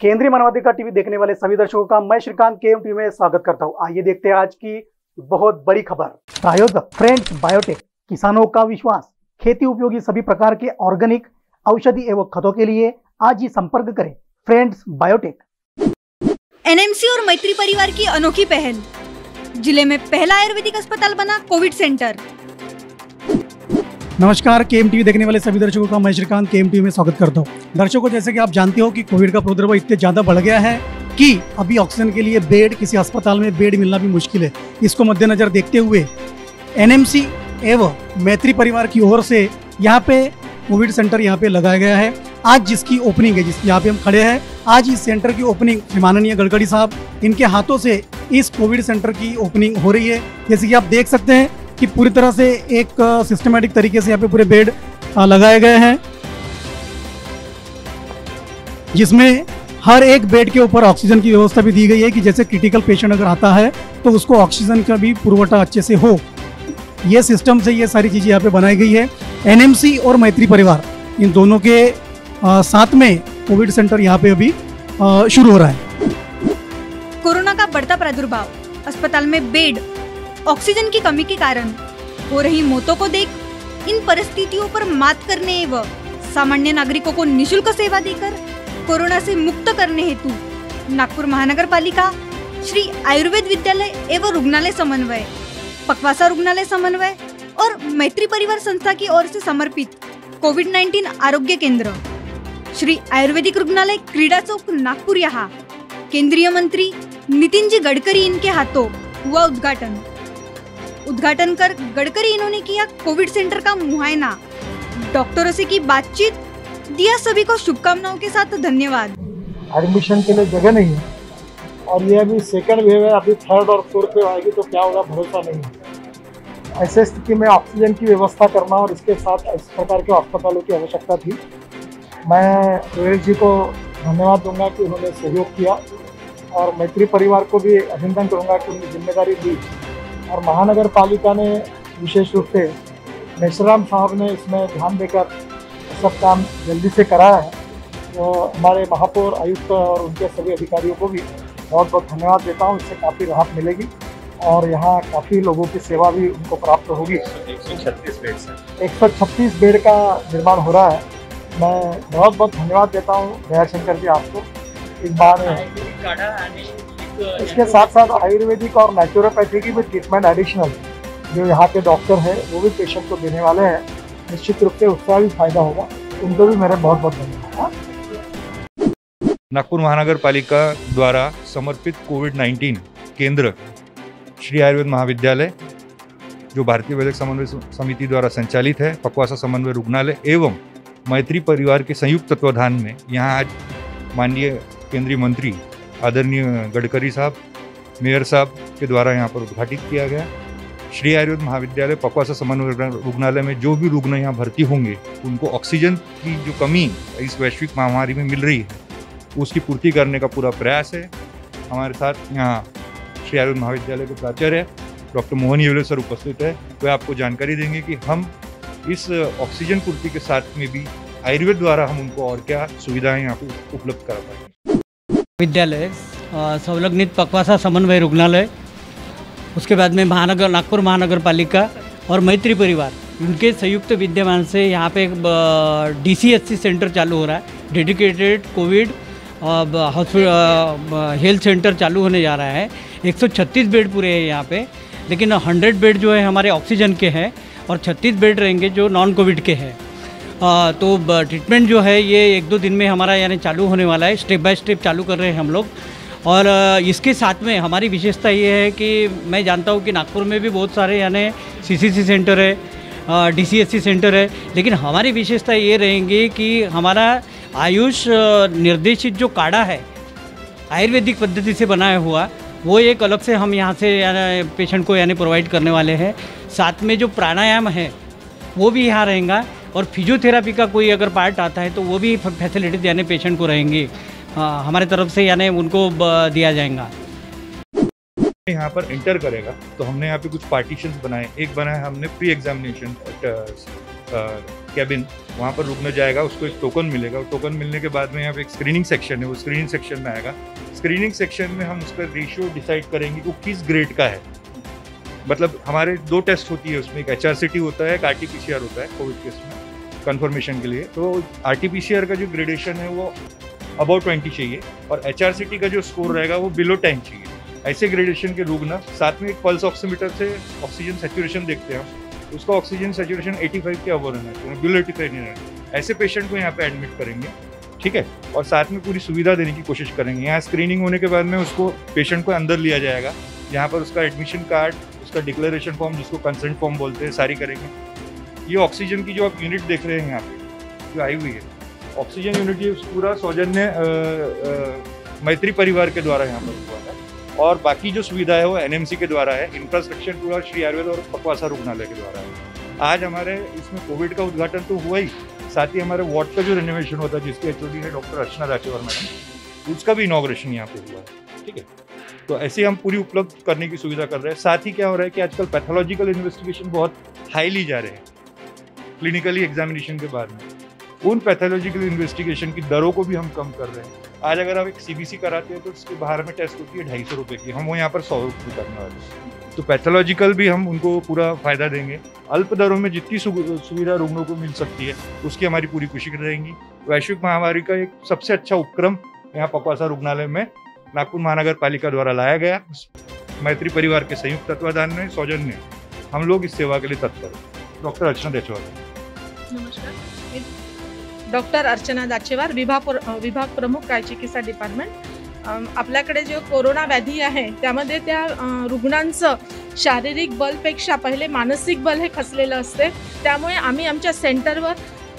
केंद्रीय मानवाधिकार टीवी देखने वाले सभी दर्शकों का मैं श्रीकांत KM में स्वागत करता हूं। आइए देखते हैं आज की बहुत बड़ी खबर। प्रायोजक फ्रेंड्स बायोटेक, किसानों का विश्वास। खेती उपयोगी सभी प्रकार के ऑर्गेनिक औषधि एवं खतों के लिए आज ही संपर्क करें फ्रेंड्स बायोटेक। NMC और मैत्री परिवार की अनोखी पहल, जिले में पहला आयुर्वेदिक अस्पताल बना कोविड सेंटर। नमस्कार, KM देखने वाले सभी दर्शकों का मैं श्रीकांत KM में स्वागत करता हूं। दर्शकों, जैसे कि आप जानते हो कि कोविड का प्रादुर्भाव इतने ज़्यादा बढ़ गया है कि अभी ऑक्सीजन के लिए बेड, किसी अस्पताल में बेड मिलना भी मुश्किल है। इसको मद्देनजर देखते हुए NMC एवं मैत्री परिवार की ओर से यहाँ पे कोविड सेंटर यहाँ पे लगाया गया है। आज जिसकी ओपनिंग है, जिस यहाँ पे हम खड़े हैं, आज इस सेंटर की ओपनिंग माननीय गडकरी साहब इनके हाथों से इस कोविड सेंटर की ओपनिंग हो रही है। जैसे कि आप देख सकते हैं कि पूरी तरह से एक सिस्टमेटिक तरीके से यहाँ पे पूरे बेड लगाए गए हैं, जिसमें हर एक बेड के ऊपर ऑक्सीजन की व्यवस्था भी दी गई है कि जैसे क्रिटिकल पेशेंट अगर आता है तो उसको ऑक्सीजन का भी पुरवठा अच्छे से हो। ये सिस्टम से ये सारी चीज़ें यहाँ पे बनाई गई है। NMC और मैत्री परिवार इन दोनों के साथ में कोविड सेंटर यहाँ पे अभी शुरू हो रहा है। कोरोना का बढ़ता प्रादुर्भाव, अस्पताल में बेड, ऑक्सीजन की कमी के कारण हो रही मौतों को देख इन परिस्थितियों पर मात करने एवं सामान्य नागरिकों को निशुल्क सेवा देकर कोरोना से मुक्त करने हेतु नागपुर महानगर पालिका श्री आयुर्वेद विद्यालय एवं रुग्णालय समन्वय, पकवासा रुग्णालय समन्वय और मैत्री परिवार संस्था की ओर से समर्पित कोविड-19 आरोग्य केंद्र श्री आयुर्वेदिक रुग्णालय क्रीडा चौक नागपुर यहाँ केंद्रीय मंत्री नितिन जी गडकरी इनके हाथों हुआ उद्घाटन कर गडकरी इन्होंने किया कोविड सेंटर का मुआयना, डॉक्टरों से की बातचीत, दिया सभी को शुभकामनाओं के साथ धन्यवाद। एडमिशन के लिए जगह नहीं है और ये अभी सेकंड वेव है, अभी थर्ड और फोर्थ वेव आएगी तो क्या होगा भरोसा नहीं है। ऐसे स्थिति में ऑक्सीजन की व्यवस्था करना और इसके साथ इस प्रकार के अस्पतालों की आवश्यकता थी। मैं रोहिल जी को धन्यवाद दूंगा कि उन्होंने सहयोग किया और मैत्री परिवार को भी अभिनंदन करूंगा कि उन्होंने जिम्मेदारी दी और महानगर पालिका ने विशेष रूप से मेश्राम साहब ने इसमें ध्यान देकर सब काम जल्दी से कराया है। तो हमारे महापौर, आयुक्त और उनके सभी अधिकारियों को भी बहुत बहुत धन्यवाद देता हूँ। इससे काफ़ी राहत मिलेगी और यहाँ काफ़ी लोगों की सेवा भी उनको प्राप्त होगी। 136 बेड का निर्माण हो रहा है। मैं बहुत बहुत धन्यवाद देता हूँ दयाशंकर जी आपको इस बार। इसके साथ साथ आयुर्वेदिक और नेचुरोपैथी की भी ट्रीटमेंट एडिशनल जो यहाँ के डॉक्टर हैं वो भी पेशेंट को देने वाले हैं। निश्चित रूप से उसका भी फायदा होगा। उनको भी मेरे बहुत बहुत धन्यवाद। नागपुर महानगर पालिका द्वारा समर्पित कोविड-19 केंद्र श्री आयुर्वेद महाविद्यालय जो भारतीय वैद्यक समन्वय समिति द्वारा संचालित है, पकवासा समन्वय रुग्णालय एवं मैत्री परिवार के संयुक्त तत्वाधान में यहाँ आज माननीय केंद्रीय मंत्री आदरणीय गडकरी साहब, मेयर साहब के द्वारा यहाँ पर उद्घाटित किया गया। श्री आयुर्वेद महाविद्यालय पकवासा समन्वय रुग्णालय में जो भी रुग्ण यहाँ भर्ती होंगे उनको ऑक्सीजन की जो कमी इस वैश्विक महामारी में मिल रही है उसकी पूर्ति करने का पूरा प्रयास है। हमारे साथ यहाँ श्री आयुर्वेद महाविद्यालय के प्राचार्य डॉक्टर मोहन येवले सर उपस्थित है। वे आपको जानकारी देंगे कि हम इस ऑक्सीजन पूर्ति के साथ में भी आयुर्वेद द्वारा हम उनको और क्या सुविधाएं यहाँ पर उपलब्ध करा पाएंगे। विद्यालय संलग्नित पकवासा समन्वय रुग्णालय, उसके बाद में नागपुर महानगर पालिका और मैत्री परिवार उनके संयुक्त विद्यमान से यहाँ पे एक DCHC सेंटर चालू हो रहा है। डेडिकेटेड कोविड हेल्थ सेंटर चालू होने जा रहा है। 136 बेड पूरे हैं यहाँ पे, लेकिन 100 बेड जो है हमारे ऑक्सीजन के हैं और 36 बेड रहेंगे जो नॉन कोविड के हैं। तो ट्रीटमेंट जो है ये 1-2 दिन में हमारा यानी चालू होने वाला है। स्टेप बाय स्टेप चालू कर रहे हैं हम लोग। और इसके साथ में हमारी विशेषता ये है कि मैं जानता हूँ कि नागपुर में भी बहुत सारे यानी CCC सेंटर है, DCHC सेंटर है, लेकिन हमारी विशेषता ये रहेंगी कि हमारा आयुष निर्देशित जो काढ़ा है आयुर्वेदिक पद्धति से बनाया हुआ, वो एक अलग से हम यहाँ से यानी पेशेंट को यानी प्रोवाइड करने वाले हैं। साथ में जो प्राणायाम है वो भी यहाँ रहेगा और फिजियोथेरापी का कोई अगर पार्ट आता है तो वो भी फैसिलिटीज यानी पेशेंट को रहेंगी हमारे तरफ से यानी उनको दिया जाएगा। यहाँ पर एंटर करेगा तो हमने यहाँ पे कुछ पार्टीशंस बनाए। एक बनाया हमने प्री एग्जामिनेशन कैबिन, वहाँ पर रुकने जाएगा, उसको एक टोकन मिलेगा। टोकन मिलने के बाद में यहाँ पे एक स्क्रीनिंग सेक्शन है, वो स्क्रीनिंग सेक्शन में आएगा। स्क्रीनिंग सेक्शन में हम उसका रेशियो डिसाइड करेंगे कि वो किस ग्रेड का है। मतलब हमारे 2 टेस्ट होती है उसमें, एक HRCT होता है, एक RT-PCR होता है कोविड केस में कंफर्मेशन के लिए। तो RT-PCR का जो ग्रेडेशन है वो अबाउट 20 चाहिए और HRCT का जो स्कोर रहेगा वो बिलो 10 चाहिए। ऐसे ग्रेडेशन के रुग्ण, साथ में एक पल्स ऑक्सीमीटर से ऑक्सीजन सैचुरेशन देखते हैं, उसका ऑक्सीजन सैचुरेशन 85 के अबव रहना है, बिलो 85 नहीं रहना। ऐसे पेशेंट को यहाँ पे एडमिट करेंगे, ठीक है, और साथ में पूरी सुविधा देने की कोशिश करेंगे। यहाँ स्क्रीनिंग होने के बाद में उसको पेशेंट को अंदर लिया जाएगा, यहाँ पर उसका एडमिशन कार्ड, उसका डिक्लेरेशन फॉर्म जिसको कंसेंट फॉर्म बोलते हैं, सारी करेंगे। ये ऑक्सीजन की जो आप यूनिट देख रहे हैं यहाँ पे जो आई हुई है, ऑक्सीजन यूनिट ये पूरा सौजन्य मैत्री परिवार के द्वारा यहाँ पर हुआ है और बाकी जो सुविधा है वो NMC के द्वारा है। इंफ्रास्ट्रक्चर पूरा श्री आयुर्वेद और पकवासा रुग्णालय के द्वारा है। आज हमारे इसमें कोविड का उद्घाटन तो हुआ ही, साथ ही हमारे वार्ड का जो रेनोवेशन होता है जिसके HOD है डॉक्टर अर्चना दाचेवार मैडम, उसका भी इनॉग्रेशन यहाँ पे हुआ है, ठीक है। तो ऐसे हम पूरी उपलब्ध करने की सुविधा कर रहे हैं। साथ ही क्या हो रहा है कि आजकल पैथोलॉजिकल इन्वेस्टिगेशन बहुत हाईली जा रहे हैं क्लिनिकली एग्जामिनेशन के बाद में, उन पैथोलॉजिकल इन्वेस्टिगेशन की दरों को भी हम कम कर रहे हैं। आज अगर आप एक CBC कराते हैं तो उसके बाहर में टेस्ट होती है 250 रुपये की, हम वो यहाँ पर 100 रुपये करने वाले हैं। तो पैथोलॉजिकल भी हम उनको पूरा फायदा देंगे। अल्प दरों में जितनी सुविधा रुग्णों को मिल सकती है उसकी हमारी पूरी कोशिश रहेंगी। वैश्विक महामारी का एक सबसे अच्छा उपक्रम यहाँ पकवासा रुग्णालय में नागपुर महानगर पालिका द्वारा लाया गया, मैत्री परिवार के संयुक्त तत्वाधान में सौजन्य हम लोग इस सेवा के लिए तत्पर। डॉक्टर अर्चना दाचेवार। नमस्कार, डॉक्टर अर्चना दाचेवार, विभाग प्रमुख काय चिकित्सा डिपार्टमेंट। आपल्याकडे जो कोरोना व्याधी आहे त्यामध्ये त्या रुग्णांचं शारीरिक बलपेक्षा पहिले मानसिक बल हे खचलेलं असते। त्यामुळे आम्ही आमच्या सेंटरवर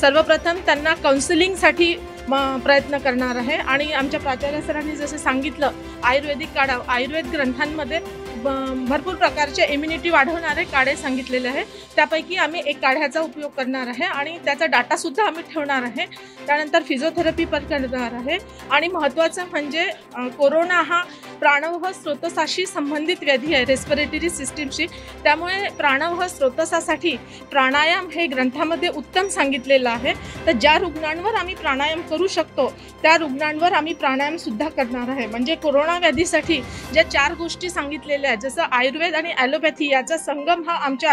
सर्वप्रथम त्यांना काउन्सिलिंगसाठी प्रयत्न करणार आहे आणि आमच्या प्राचार्य सरांनी जसं सांगितलं आयुर्वेदिक काढा, आयुर्वेद ग्रंथांमध्ये भरपूर प्रकारचे इम्युनिटी वाढवणारे काढे सांगितलेले आहे। त्यापैकी आम्ही एक काढ्याचा उपयोग करणार आहे आणि त्याचा डाटासुद्धा आम्ही ठेवणार आहे। त्यानंतर फिजिओथेरपी पण करणार आहे आणि महत्त्वाचं म्हणजे कोरोना हा प्राणवाह स्रोतसाशी संबंधित व्याधी आहे, रेस्पिरेटरी सिस्टीमशी। त्यामुळे प्राणवाह स्रोतसासाठी प्राणायाम हे ग्रंथामध्ये उत्तम सांगितलेलं आहे। तर ज्या रुग्णांवर आम्ही प्राणायाम करू शकतो त्या रुग्णांवर आम्ही प्राणायामसुद्धा करणार आहे। म्हणजे कोरोना व्याधीसाठी ज्या 4 गोष्टी सांगितलेल्या आहेत, जसं आयुर्वेद आणि ॲलोपॅथी याचा संगम हा आमच्या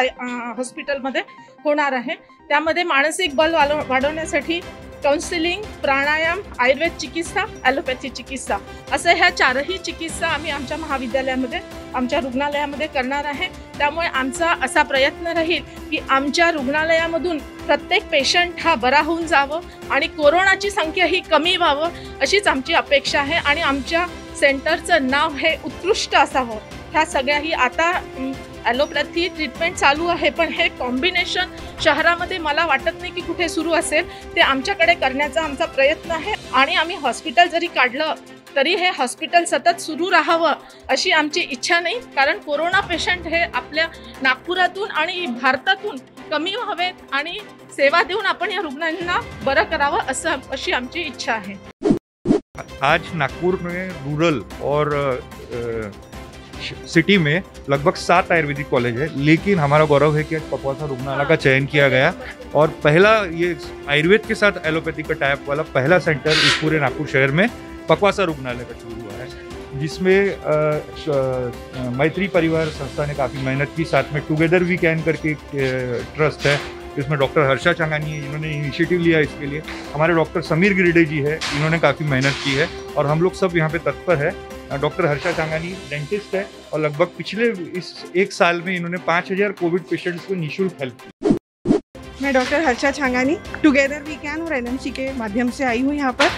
हॉस्पिटलमध्ये होणार आहे। त्यामध्ये मानसिक बल वाढवण्यासाठी काउन्सिलिंग, प्राणायाम, आयुर्वेद चिकित्सा, ॲलोपॅथी चिकित्सा असं ह्या 4ही चिकित्सा आम्ही आमच्या महाविद्यालयामध्ये, आमच्या रुग्णालयामध्ये करणार आहे। त्यामुळे आमचा असा प्रयत्न राहील की आमच्या रुग्णालयामधून प्रत्येक पेशंट हा बरा होऊन जावं आणि कोरोनाची संख्या ही कमी व्हावं अशीच आमची अपेक्षा आहे आणि आमच्या सेंटरचं नाव हे उत्कृष्ट असावं। ह्या सगळ्याही आता ॲलोपॅथी ट्रीटमेंट चालू आहे, पण हे कॉम्बिनेशन शहरामध्ये मला वाटत नाही की कुठे सुरू असेल। ते आमच्याकडे करण्याचा आमचा प्रयत्न आहे आणि आम्ही हॉस्पिटल जरी काढलं तरी हे हॉस्पिटल सतत सुरू राहावं अशी आमची इच्छा नाही, कारण कोरोना पेशंट हे आपल्या नागपुरातून आणि भारतातून कमी व्हावेत आणि सेवा देऊन आपण या रुग्णांना बरं करावं अशी आमची इच्छा आहे। आज नागपुर में रूरल और सिटी में लगभग 7 आयुर्वेदिक कॉलेज है, लेकिन हमारा गौरव है कि आज पकवासा रुग्णालय का चयन किया गया और पहला ये आयुर्वेद के साथ एलोपैथी का टाइप वाला पहला सेंटर इस पूरे नागपुर शहर में पकवासा रुग्णालय का शुरू हुआ है, जिसमें मैत्री परिवार संस्था ने काफ़ी मेहनत की। साथ में टुगेदर वी कैन करके एक ट्रस्ट है, इसमें डॉक्टर हर्षा चांगानी है, इन्होंने इनिशिएटिव लिया इसके लिए। हमारे डॉक्टर समीर गिरडे जी है, इन्होंने काफ़ी मेहनत की है और हम लोग सब यहाँ पे तत्पर है। डॉक्टर हर्षा चांगानी डेंटिस्ट है और लगभग पिछले इस 1 साल में इन्होंने 5000 कोविड पेशेंट्स को निःशुल्क हेल्प की। मैं doctor Harsha Changani together we can और NMC के माध्यम से आई हूँ यहाँ पर।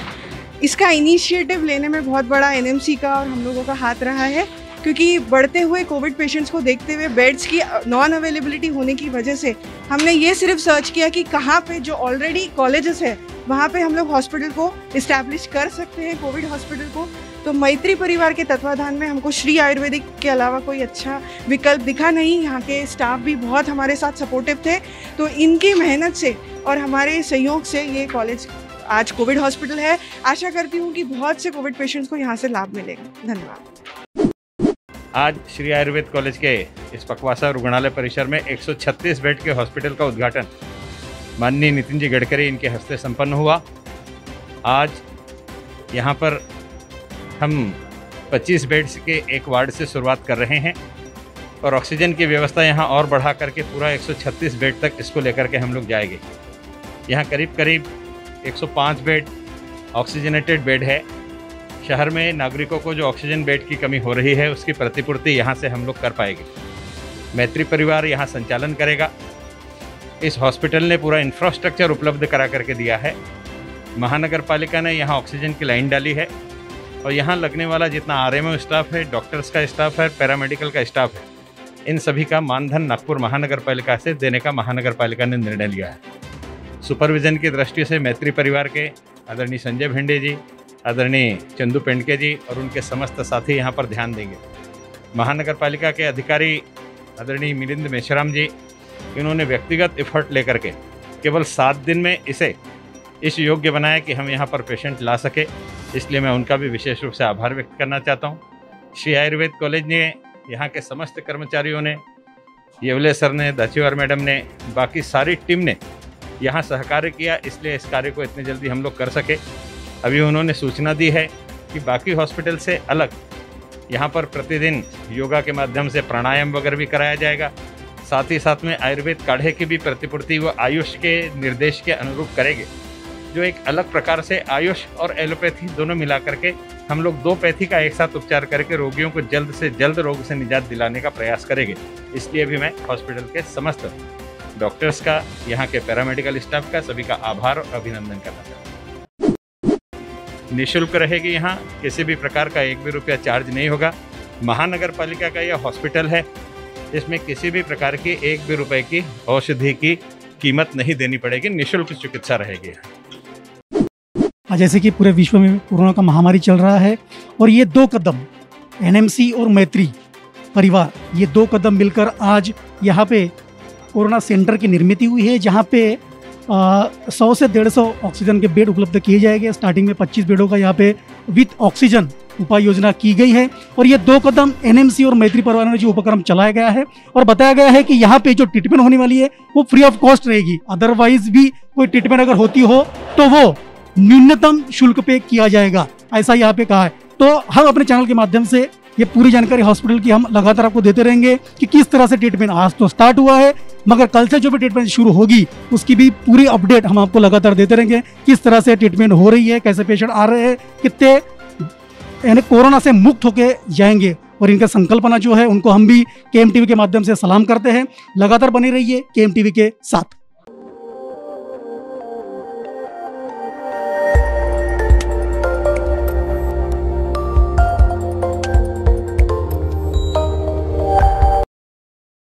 इसका इनिशिएटिव लेने में बहुत बड़ा NMC का और हम लोगों का हाथ रहा है, क्योंकि बढ़ते हुए कोविड पेशेंट्स को देखते हुए बेड्स की नॉन अवेलेबिलिटी होने की वजह से हमने ये सिर्फ सर्च किया कि कहाँ पे जो ऑलरेडी कॉलेजेस है वहाँ पे हम लोग हॉस्पिटल को इस्टेब्लिश कर सकते हैं, कोविड हॉस्पिटल को। तो मैत्री परिवार के तत्वाधान में हमको श्री आयुर्वेदिक के अलावा कोई अच्छा विकल्प दिखा नहीं। यहाँ के स्टाफ भी बहुत हमारे साथ सपोर्टिव थे, तो इनकी मेहनत से और हमारे सहयोग से ये कॉलेज आज कोविड हॉस्पिटल है। आशा करती हूँ कि बहुत से कोविड पेशेंट्स को यहाँ से लाभ मिलेगा। धन्यवाद। आज श्री आयुर्वेद कॉलेज के इस पकवासा रुग्णालय परिसर में 136 बेड के हॉस्पिटल का उद्घाटन माननीय नितिन जी गडकरी इनके हस्ते संपन्न हुआ। आज यहाँ पर हम 25 बेड्स के एक वार्ड से शुरुआत कर रहे हैं और ऑक्सीजन की व्यवस्था यहाँ और बढ़ा करके पूरा 136 बेड तक इसको लेकर के हम लोग जाएंगे। यहाँ करीब करीब 105 बेड ऑक्सीजनेटेड बेड है। शहर में नागरिकों को जो ऑक्सीजन बेड की कमी हो रही है उसकी प्रतिपूर्ति यहाँ से हम लोग कर पाएंगे। मैत्री परिवार यहाँ संचालन करेगा। इस हॉस्पिटल ने पूरा इंफ्रास्ट्रक्चर उपलब्ध करा करके दिया है। महानगर पालिका ने यहाँ ऑक्सीजन की लाइन डाली है और यहाँ लगने वाला जितना आरएमओ स्टाफ है, डॉक्टर्स का स्टाफ है, पैरामेडिकल का स्टाफ है, इन सभी का मानधन नागपुर महानगर पालिका से देने का महानगर पालिका ने निर्णय लिया है। सुपरविजन की दृष्टि से मैत्री परिवार के आदरणीय संजय भिंडे जी, आदरणीय चंदू पेंडके जी और उनके समस्त साथी यहाँ पर ध्यान देंगे। महानगर पालिका के अधिकारी आदरणीय मिलिंद मेश्राम जी, इन्होंने व्यक्तिगत एफर्ट लेकर के केवल 7 दिन में इसे इस योग्य बनाया कि हम यहाँ पर पेशेंट ला सके, इसलिए मैं उनका भी विशेष रूप से आभार व्यक्त करना चाहता हूँ। श्री आयुर्वेद कॉलेज ने, यहाँ के समस्त कर्मचारियों ने, येवले सर ने, दाचीवार मैडम ने, बाकी सारी टीम ने यहाँ सहकार्य किया, इसलिए इस कार्य को इतने जल्दी हम लोग कर सके। अभी उन्होंने सूचना दी है कि बाकी हॉस्पिटल से अलग यहाँ पर प्रतिदिन योगा के माध्यम से प्राणायाम वगैरह भी कराया जाएगा। साथ ही साथ में आयुर्वेद काढ़े की भी प्रतिपूर्ति वो आयुष के निर्देश के अनुरूप करेंगे, जो एक अलग प्रकार से आयुष और एलोपैथी दोनों मिला करके हम लोग 2 पैथी का एक साथ उपचार करके रोगियों को जल्द से जल्द रोग से निजात दिलाने का प्रयास करेंगे। इसलिए भी मैं हॉस्पिटल के समस्त डॉक्टर्स का, यहाँ के पैरामेडिकल स्टाफ का, सभी का आभार और अभिनंदन करना चाहता हूँ। निःशुल्क रहेगी, यहाँ किसी भी प्रकार का 1 भी रुपया चार्ज नहीं होगा। महानगर पालिका का यह हॉस्पिटल है, इसमें किसी भी प्रकार की 1 भी रुपए की औषधि की कीमत नहीं देनी पड़ेगी, निःशुल्क चिकित्सा रहेगी। जैसे कि पूरे विश्व में कोरोना का महामारी चल रहा है और ये 2 कदम एनएमसी और मैत्री परिवार, ये 2 कदम मिलकर आज यहाँ पे कोरोना सेंटर की निर्मित हुई है, जहाँ पे 100 से 150 ऑक्सीजन के बेड उपलब्ध किए जाएंगे। स्टार्टिंग में 25 बेडों का यहाँ पे विद ऑक्सीजन उपाय योजना की गई है और ये 2 कदम एनएमसी और मैत्री परिवार में जो उपक्रम चलाया गया है और बताया गया है कि यहाँ पे जो ट्रीटमेंट होने वाली है वो फ्री ऑफ कॉस्ट रहेगी। अदरवाइज भी कोई ट्रीटमेंट अगर होती हो तो वो न्यूनतम शुल्क पे किया जाएगा, ऐसा यहाँ पे कहा है। तो हम अपने चैनल के माध्यम से ये पूरी जानकारी हॉस्पिटल की हम लगातार आपको देते रहेंगे कि किस तरह से ट्रीटमेंट आज तो स्टार्ट हुआ है, मगर कल से जो भी ट्रीटमेंट शुरू होगी उसकी भी पूरी अपडेट हम आपको लगातार देते रहेंगे। किस तरह से ट्रीटमेंट हो रही है, कैसे पेशेंट आ रहे हैं, कितने यानी कोरोना से मुक्त होके जाएंगे और इनका संकल्पना जो है उनको हम भी KM टीवी के माध्यम से सलाम करते हैं। लगातार बने रहिए KM टीवी के साथ।